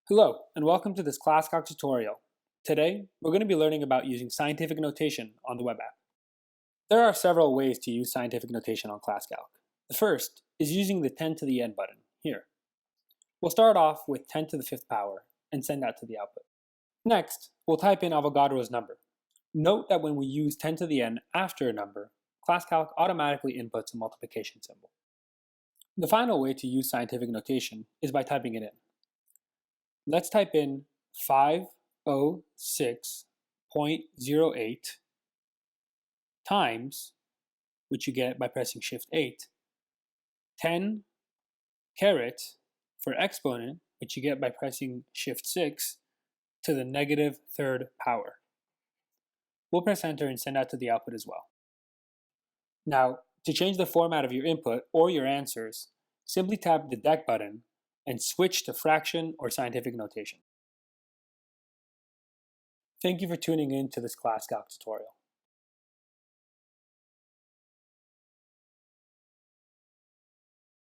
Hello, and welcome to this ClassClac tutorial. Today, we're going to be learning about using scientific notation on the Webapp. There are several ways to use scientific notation on ClassCalc. The first is using the 10 to the n button, here. We'll start off with 10 to the 5th power and send that to the output. Next, we'll type in Avogadro's number. Note that when we use 10 to the n after a number, ClassCalc automatically inputs a multiplication symbol. The final way to use scientific notation is by typing it in. Let's type in 506.08 times, which you get by pressing Shift 8, 10 caret for exponent, which you get by pressing Shift 6, to the negative 3rd power. We'll press enter and send that to the output as well. Now, to change the format of your input or your answers, simply tap the deck button and switch to fraction or scientific notation. Thank you for tuning in to this ClassCalc tutorial.